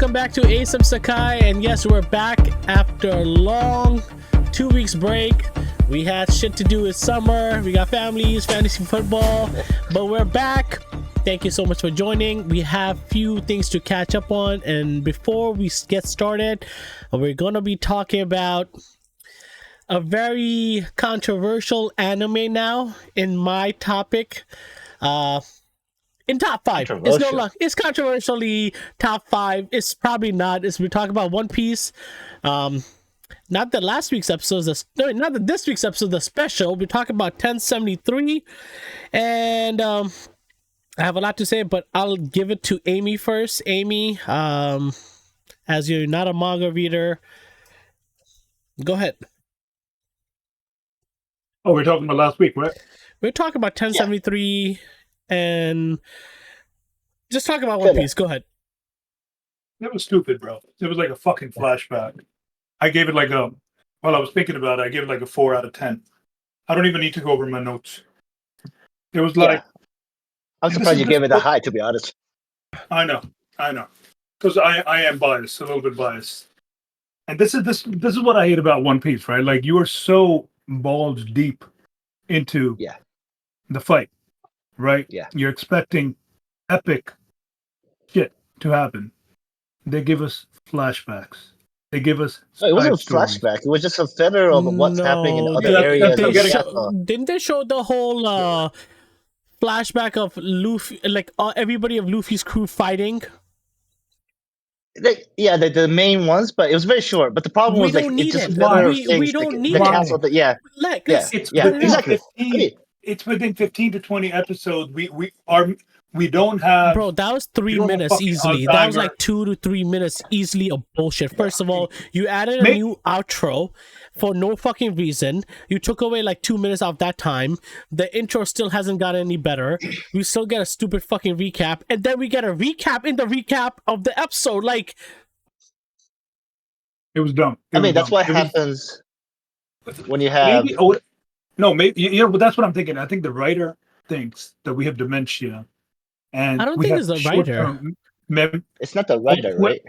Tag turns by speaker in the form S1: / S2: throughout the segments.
S1: welcome back to Ace of Sekai, and yes, we're back after a long 2 weeks break. We had shit to do this summer. We got families, fantasy football, but we're back. Thank you so much for joining. We have few things to catch up on, and before we get started, we're gonna be talking about a very controversial anime now in my topic. In top 5, it's no longer. It's controversially top 5. It's probably not. We're talking about One Piece. Not the last week's episode. Not this week's episode. The special. We're talking about 1073, and I have a lot to say, but I'll give it to Amy first. Amy, as you're not a manga reader, go ahead.
S2: Oh, we're talking about last week, right?
S1: We're talking about 1073. And just talk about One Piece. Go ahead.
S2: That was stupid, bro. It was like a fucking flashback. I gave it like while I was thinking about it, I gave it like a 4 out of 10. I don't even need to go over my notes. It was like...
S3: I'm surprised you gave it a high, to be honest.
S2: I know. Because I am biased, a little bit biased. And this is what I hate about One Piece, right? Like, you are so balls deep into the fight. Right?
S3: Yeah.
S2: You're expecting epic shit to happen. They give us flashbacks. They give us.
S3: It wasn't a flashback. It was just a filler of what's happening in other areas.
S1: Didn't they show the whole flashback of Luffy, like everybody of Luffy's crew fighting?
S3: The main ones, but it was very short. But the problem was like it just
S1: we don't need it.
S3: Exactly.
S2: It's within 15 to 20 episodes. We don't have.
S1: Bro, that was 3 minutes easily. That was like 2 to 3 minutes easily of bullshit. First of all, you added a new outro for no fucking reason. You took away like 2 minutes of that time. The intro still hasn't got any better. We still get a stupid fucking recap, and then we get a recap in the recap of the episode. Like,
S2: it was dumb.
S3: That's what happens when you have.
S2: No, maybe but that's what I'm thinking. I think the writer thinks that we have dementia, and
S1: I don't think it's the writer.
S3: It's not the writer, right?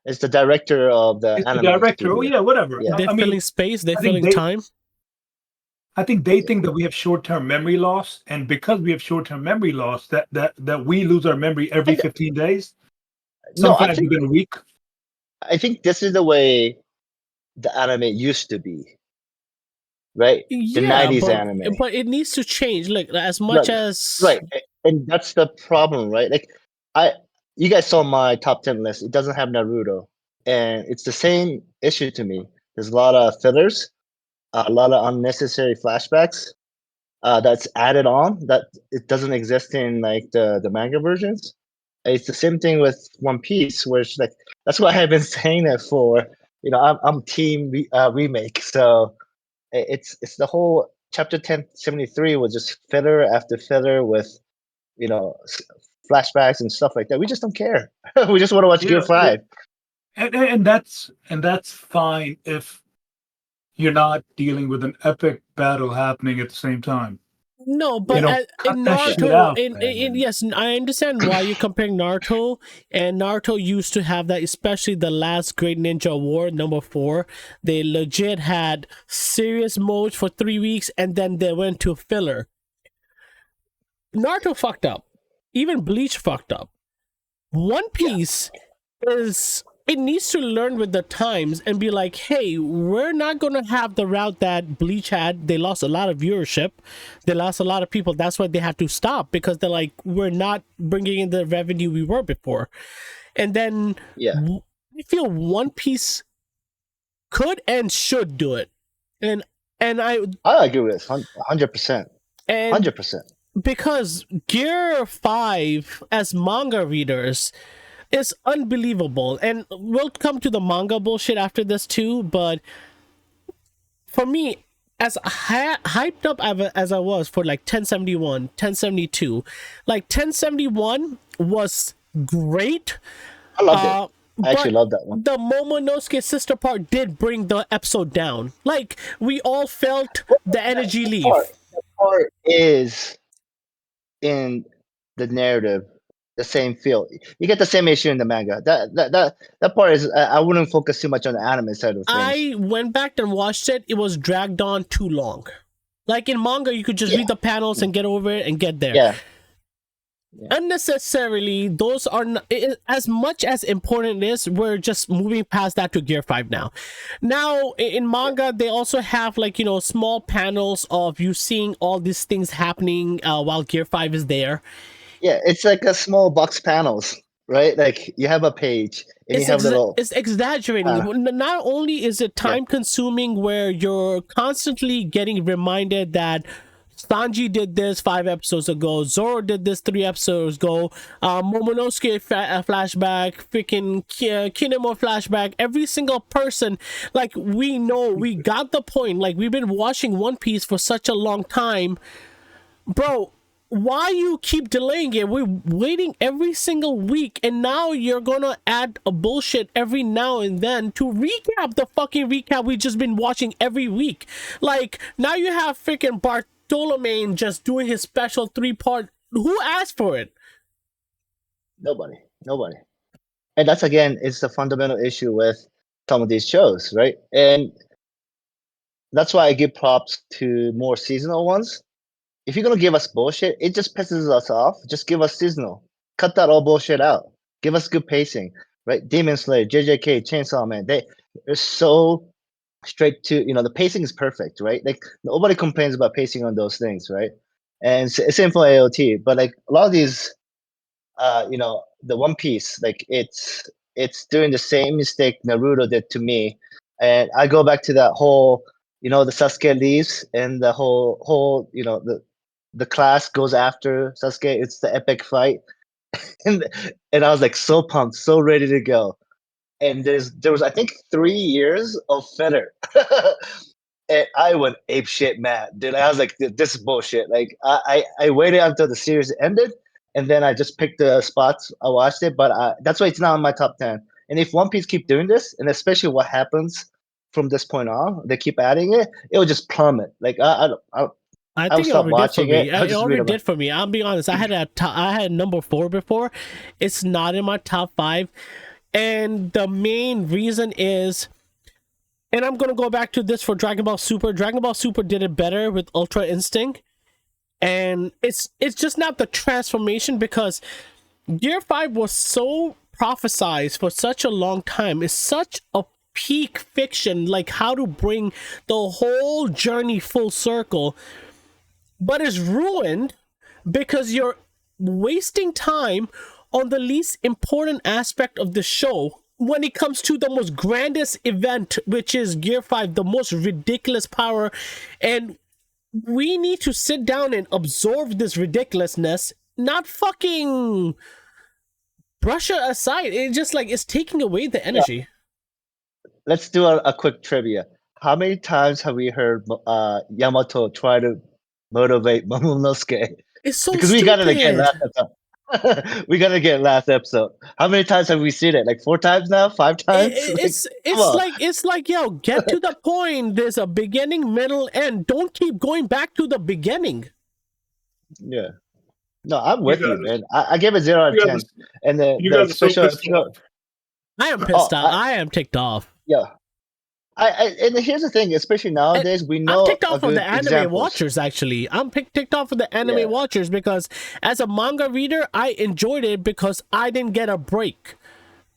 S3: It's the director of the anime.
S2: The director. Studio. Oh yeah, whatever.
S1: Yeah. They're filling space. They're filling time.
S2: I think they think that we have short-term memory loss, and because we have short-term memory loss, that we lose our memory every 15 days. Sometimes within a week.
S3: I think this is the way the anime used to be. Right, the 90s anime,
S1: but it needs to change. Like as much as
S3: and that's the problem, right? Like you guys saw my top 10 list. It doesn't have Naruto, and it's the same issue to me. There's a lot of fillers, a lot of unnecessary flashbacks that's added on that it doesn't exist in like the manga versions. It's the same thing with One Piece, where it's like that's why I've been saying it for. I'm team remake, so. It's the whole chapter 1073 was just filler after filler with, flashbacks and stuff like that. We just don't care. We just want to watch Gear 5.
S2: And that's fine if you're not dealing with an epic battle happening at the same time.
S1: No, but in Naruto, yes, I understand why you're comparing Naruto, and Naruto used to have that, especially the last Great Ninja Award, number 4. They legit had serious modes for 3 weeks, and then they went to filler. Naruto fucked up. Even Bleach fucked up. One Piece it needs to learn with the times and be like, hey, we're not going to have the route that Bleach had. They lost a lot of viewership. They lost a lot of people. That's why they had to stop, because they're like, we're not bringing in the revenue we were before. And then I feel One Piece could and should do it. And I
S3: agree with this 100%. 100%.
S1: Because Gear 5 as manga readers is unbelievable, and we'll come to the manga bullshit after this too, but for me, as hyped up as I was for like 1071, 1072, like 1071 was great.
S3: I loved it. I actually love that one.
S1: The Momonosuke sister part did bring the episode down. Like, we all felt the energy leave.
S3: That part is in the narrative the same feel. You get the same issue in the manga. That part is I wouldn't focus too much on the anime side of things.
S1: I went back and watched it. It was dragged on too long. Like in manga, you could just read the panels and get over it and get there.
S3: Yeah.
S1: Unnecessarily, those are not, as much as important it is, we're just moving past that to Gear 5 now. Now in manga, they also have like, you know, small panels of you seeing all these things happening while Gear 5 is there.
S3: Yeah, it's like a small box panels, right? Like you have a page and you have little.
S1: It's exaggerating. Not only is it time consuming, where you're constantly getting reminded that Sanji did this 5 episodes ago, Zoro did this 3 episodes ago, Momonosuke flashback, freaking Kinemo flashback, every single person, like, we know, we got the point. Like, we've been watching One Piece for such a long time, bro. Why you keep delaying it? We're waiting every single week, and now you're gonna add a bullshit every now and then to recap the fucking recap we just been watching every week. Like, now you have freaking Bartolome just doing his special 3-part. Who asked for it?
S3: Nobody. And that's, again, it's the fundamental issue with some of these shows, right? And that's why I give props to more seasonal ones. If you're gonna give us bullshit, it just pisses us off. Just give us seasonal. Cut that all bullshit out. Give us good pacing, right? Demon Slayer, JJK, Chainsaw Man, they're so straight to, you know, the pacing is perfect, right? Like, nobody complains about pacing on those things, right? And same for AOT. But like a lot of these, you know, the One Piece, like it's doing the same mistake Naruto did to me. And I go back to that whole, you know, the Sasuke leaves and the whole, you know, the class goes after Sasuke. It's the epic fight. and I was like so pumped, so ready to go. And there was I think 3 years of filler. And I went ape shit mad, dude. I was like, this is bullshit. Like I waited until the series ended, and then I just picked the spots. I watched it, but that's why it's not on my top 10. And if One Piece keep doing this, and especially what happens from this point on, they keep adding it, it will just plummet. Like I
S1: think it already did for me. It
S3: It
S1: already did for me. I'll be honest. I had number 4 before. It's not in my top 5, and the main reason is, and I'm gonna go back to this for Dragon Ball Super. Dragon Ball Super did it better with Ultra Instinct, and it's just not the transformation, because Gear 5 was so prophesized for such a long time. It's such a peak fiction, like how to bring the whole journey full circle, but it's ruined because you're wasting time on the least important aspect of the show when it comes to the most grandest event, which is Gear 5, the most ridiculous power. And we need to sit down and absorb this ridiculousness, not fucking brush it aside. It's just like, it's taking away the energy.
S3: Let's do a quick trivia. How many times have we heard Yamato try to motivate Momonosuke?
S1: It's so
S3: because
S1: stupid.
S3: We got it again last episode. We got to get last episode. How many times have we seen it? Like 4 times now? 5 times?
S1: It's like, yo, get to the point. There's a beginning, middle, end. Don't keep going back to the beginning.
S3: Yeah. No, I'm with you, man. I give it 0 out of 10. And the special episode.
S1: I am pissed off. I am ticked off.
S3: Yeah. And here's the thing, especially nowadays, we know
S1: I'm ticked off of the anime
S3: examples.
S1: watchers, actually. I'm ticked off of the anime watchers, because as a manga reader, I enjoyed it because I didn't get a break.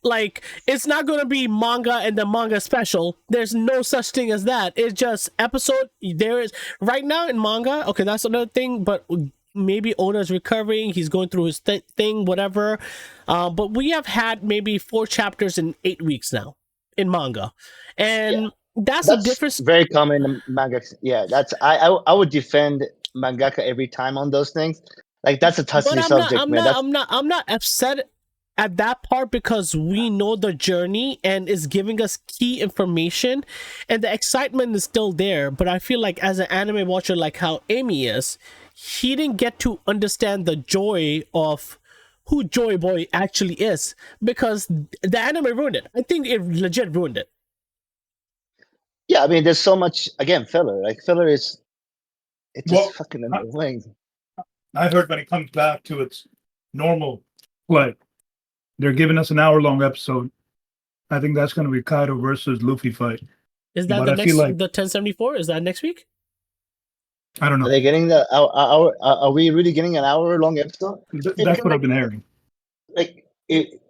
S1: Like, it's not going to be manga and the manga special. There's no such thing as that. It's just episode. There is, right now in manga, okay, that's another thing, but maybe Oda's recovering, he's going through his thing, whatever. But we have had maybe 4 chapters in 8 weeks now in manga, and that's a difference.
S3: Very common in manga. Yeah, that's I would defend mangaka every time on those things. Like, that's a touchy subject,
S1: I'm not upset at that part, because we know the journey and is giving us key information, and the excitement is still there. But I feel like as an anime watcher, like how Amy is, he didn't get to understand the joy of who Joy Boy actually is, because the anime ruined it. I think it legit ruined it.
S3: Yeah, I mean, there's so much, again, filler. Like, filler is, it's just fucking annoying.
S2: I heard when it comes back to its normal play. They're giving us an hour-long episode. I think that's going to be Kaido versus Luffy fight.
S1: Is that
S2: But
S1: the
S2: I
S1: next
S2: feel like-
S1: the 1074? Is that next week?
S2: I don't
S3: Are
S2: know.
S3: they getting the hour? Are we really getting an hour-long episode?
S2: That's what I've been hearing.
S3: Like it,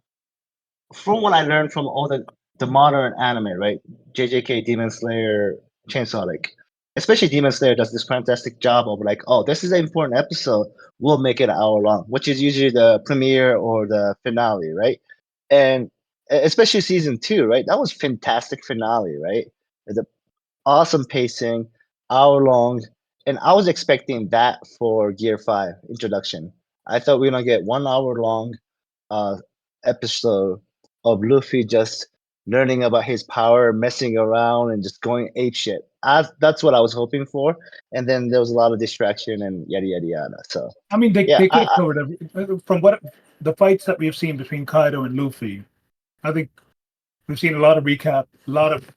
S3: from what I learned from all the modern anime, right? JJK, Demon Slayer, Chainsaw, like especially Demon Slayer does this fantastic job of like, oh, this is an important episode. We'll make it an hour long, which is usually the premiere or the finale, right? And especially season 2, right? That was fantastic finale, right? The awesome pacing, hour long, and I was expecting that for Gear 5 introduction. I thought we were gonna get 1 hour long episode of Luffy just learning about his power, messing around, and just going ape shit. That's what I was hoping for. And then there was a lot of distraction and yada yada yada. So
S2: I mean, they
S3: Yeah,
S2: could have covered every, from what the fights that we've seen between Kaido and Luffy. I think we've seen a lot of recap, a lot of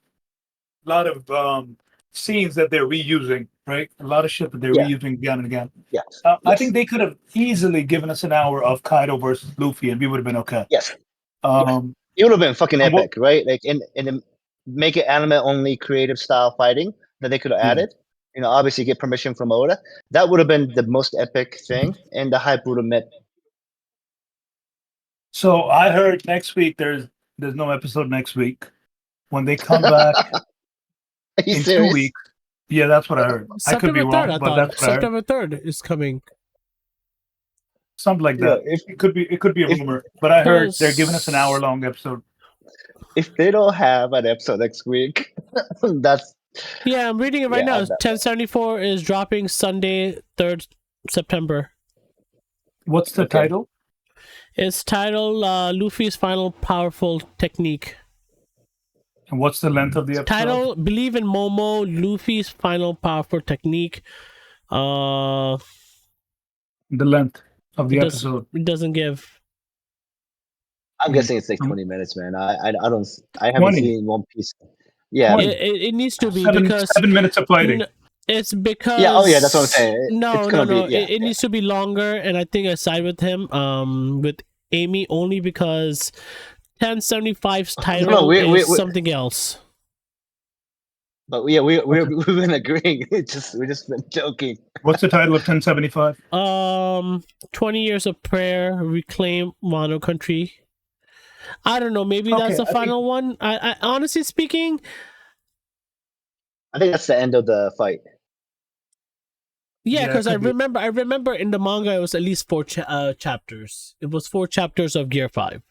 S2: scenes that they're reusing, right? A lot of shit that they're
S3: Yeah.
S2: reusing again and again.
S3: yes,
S2: I
S3: yes.
S2: think they could have easily given us an hour of Kaido versus Luffy, and we would have been okay.
S3: yes,
S2: Um,
S3: it would have been fucking
S2: From what-
S3: epic, right? Like in make it anime only creative style fighting that they could have
S2: Yeah.
S3: added. You know, obviously get permission from Oda. That would have been the most epic thing, and the hype would have met.
S2: So I heard next week there's no episode next week. When they come back
S3: Are you
S2: in
S3: serious?
S2: 2 weeks, yeah, that's what I heard. I could be
S1: September 3rd,
S2: wrong,
S1: I
S2: but
S1: thought.
S2: that's what I heard.
S1: September 3rd is coming.
S2: Something like
S3: Yeah,
S2: that. It could be a
S3: if-
S2: rumor, but I heard they're giving us an
S1: Because-
S2: hour-long episode.
S3: If they don't have an episode next week, that's
S1: Yeah, I'm reading it right
S3: Yeah,
S1: now.
S3: I bet.
S1: 1074 is dropping Sunday, 3rd September.
S2: What's the
S3: Okay.
S2: title?
S1: It's titled Luffy's Final Powerful Technique.
S2: And what's the length of the episode?
S1: Title: Believe in Momo, Luffy's Final Powerful Technique.
S2: The length of the
S1: It
S2: episode.
S1: doesn't give.
S3: I'm guessing it's like 20 minutes, man. I haven't
S2: 20.
S3: seen One Piece. Yeah,
S2: 20.
S1: It needs to be
S2: Seven,
S1: because
S2: 7 minutes of fighting.
S1: it's because
S3: Yeah, oh yeah, that's what I'm saying.
S1: No,
S3: It's
S1: no,
S3: gonna
S1: no.
S3: be- yeah,
S1: it needs to be longer, and I think I side with him. With Amy only because 1075's title
S3: we-
S1: is something else.
S3: but yeah, we've been agreeing. We've just been joking.
S2: What's the title of 1075?
S1: 20 Years of Prayer, Reclaim Wano Country. I don't know. Maybe that's
S2: Okay,
S1: the
S2: I think-
S1: final one. I honestly speaking,
S3: I think that's the end of the fight.
S1: yeah,
S2: Yeah, it
S1: because I
S2: could be.
S1: remember in the manga it was at least 4 chapters. It was 4 chapters of Gear 5.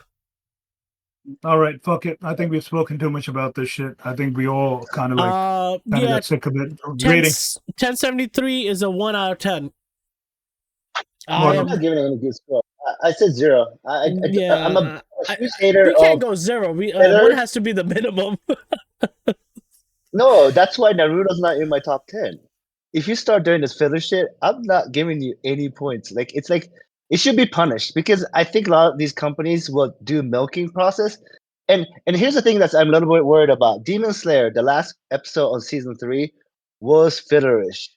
S2: All right, fuck it. I think we've spoken too much about this shit. I think we all kind of
S1: Yeah,
S2: got sick of it.
S1: 10,
S2: Rating.
S1: 1073 is a 1 out of 10.
S2: Well,
S1: I
S3: I'm
S1: am,
S3: not giving it any good score. I said 0.
S1: yeah,
S3: I'm a
S1: I-
S3: huge hater
S1: we can't
S3: of.
S1: go 0.
S3: Better-
S1: 1 has to be the minimum.
S3: No, that's why Naruto's not in my top 10. If you start doing this filler shit, I'm not giving you any points. Like it's like it should be punished because I think a lot of these companies will do milking process. And here's the thing that I'm a little bit worried about. Demon Slayer, the last episode on season 3, was fillerish,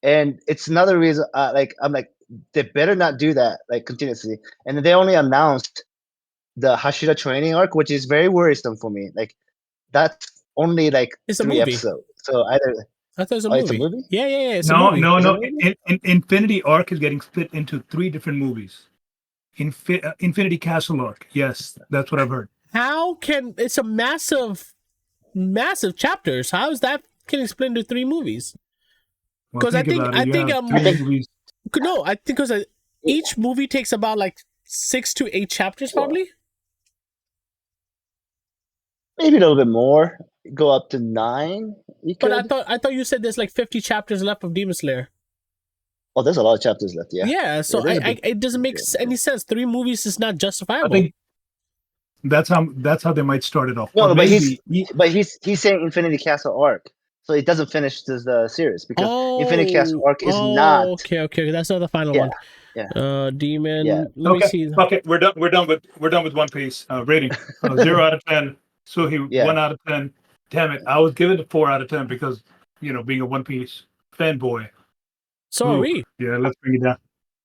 S3: and it's another reason. I'm like, they better not do that like continuously. And they only announced the Hashira training arc, which is very worrisome for me. Like that's only like
S1: It's a
S3: 3
S1: movie.
S3: episodes. So either
S1: I thought it was a
S3: Oh,
S1: movie.
S3: it's a movie?
S1: Yeah, it's a
S2: No,
S1: movie.
S2: no,
S3: Is
S2: no.
S3: it
S2: Infinity Arc is getting split into 3 different movies. Infinity Castle Arc. Yes, that's what I've heard.
S1: How can it's a massive chapters? How is that getting split into 3 movies?
S2: Well,
S1: 'Cause I think-
S2: about it.
S1: I
S2: You
S1: think,
S2: have
S1: I
S2: 3
S3: think-
S2: movies.
S1: No, I think because each movie takes about like 6 to 8 chapters, probably.
S3: maybe a little bit more. Go up to 9. You could.
S1: But I thought you said there's like 50 chapters left of Demon Slayer.
S3: Oh, there's a lot of chapters left. Yeah.
S1: Yeah, so
S3: there's a big-
S1: it doesn't make any sense. 3 movies is not
S2: I
S1: justifiable.
S2: think that's how they might start it off.
S3: No,
S2: Or
S3: but
S2: maybe-
S3: he's saying Infinity Castle arc, so it doesn't finish the series because Infinity Castle arc is not.
S1: Okay. That's not the final
S3: Yeah,
S1: one.
S3: yeah.
S1: Demon.
S3: Yeah.
S1: Let me
S2: Okay,
S1: see.
S2: fuck it. We're done with One Piece. Rating 0 out of 10. Suhi
S3: Yeah.
S2: 1 out of 10. Damn it, I was giving it 4 out of 10 because being a One Piece fanboy.
S1: So are
S2: Ooh.
S1: we.
S2: Yeah, let's bring it down.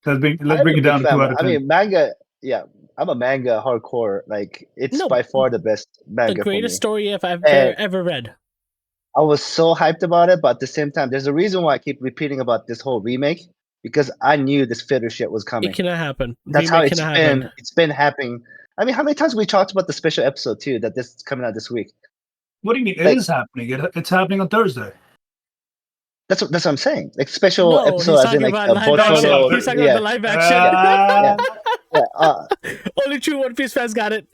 S2: Let's bring
S3: I'm
S2: it
S3: a
S2: down
S3: big
S2: to 2
S3: fan.
S2: out of 10.
S3: I mean, manga. yeah, I'm a manga hardcore. Like it's
S1: No,
S3: by far the best manga
S1: the greatest
S3: for me.
S1: story I've
S3: And
S1: ever read.
S3: I was so hyped about it, but at the same time, there's a reason why I keep repeating about this whole remake because I knew this filler shit was
S1: It
S3: coming.
S1: cannot happen.
S3: That's how
S1: Remake cannot happen.
S3: it's been happening. I mean, how many times we talked about the special episode too that this is coming out this week?
S2: What do you mean? It
S3: Like-
S2: is happening. It's happening on Thursday.
S3: That's what I'm saying. Like special
S1: No,
S3: episode
S1: he's
S3: as in
S1: talking
S3: like
S1: about live
S3: portfolio.
S1: action. He's talking about the live action.
S3: Yeah,
S1: Only true One Piece fans got it.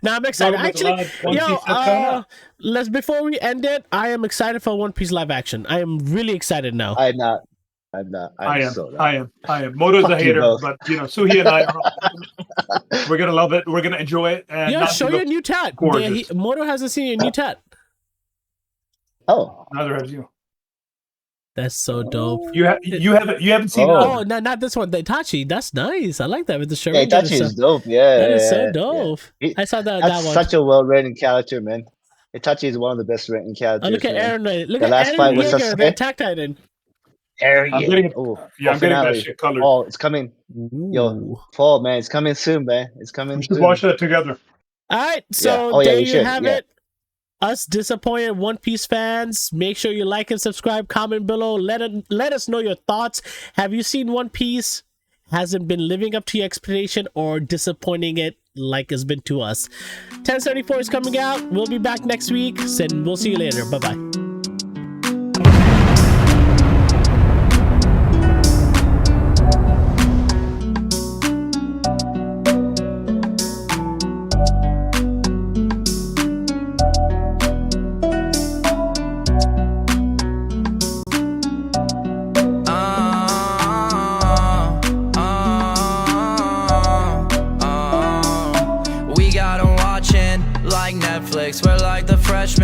S1: Now I'm excited. Actually, let's before we end it, I am excited for One Piece live action. I am really excited now.
S3: I'm not.
S2: I am.
S3: So not.
S2: I am. Moto's
S3: Fuck
S2: a
S3: you
S2: hater,
S3: both.
S2: but Suhi and I, we're gonna love it. We're gonna enjoy it. And
S1: Yeah, show your new tat.
S2: gorgeous.
S1: Moto hasn't seen your new tat.
S3: Oh,
S2: Neither have you.
S1: That's so dope.
S2: You haven't seen.
S1: Oh, no, not this one. The Itachi. That's nice. I like that with the shirt.
S3: yeah, Itachi is dope. Yeah,
S1: That is
S3: yeah,
S1: so
S3: yeah.
S1: dope.
S3: He-
S1: I saw that
S3: That's
S1: one.
S3: such a well-written character, man. Itachi is one of the best written characters.
S1: Oh, look at
S3: man.
S1: Aaron. Look
S3: The
S1: at
S3: last
S1: Aaron
S3: fight with
S1: Yeager, the
S3: Sasuke.
S1: Attack Titan.
S3: Aaron,
S2: I'm getting it.
S3: Oh,
S2: Yeah, I'm getting that
S3: finale.
S2: shit colored.
S3: Oh, it's coming. Yo,
S1: Ooh.
S3: fall, man. It's coming soon, man. It's coming
S2: We should
S3: soon.
S2: watch that together.
S1: All right, so
S3: Yeah. Oh, yeah,
S1: there
S3: we
S1: you
S3: should,
S1: have
S3: yeah.
S1: it. Us disappointed One Piece fans, make sure you like and subscribe, comment below. Let us know your thoughts. Have you seen One Piece? Has it been living up to your expectation or disappointing it like it's been to us? 1074 is coming out. We'll be back next week, and we'll see you later. Bye-bye.
S4: We got 'em watching like Netflix. We're like the freshman.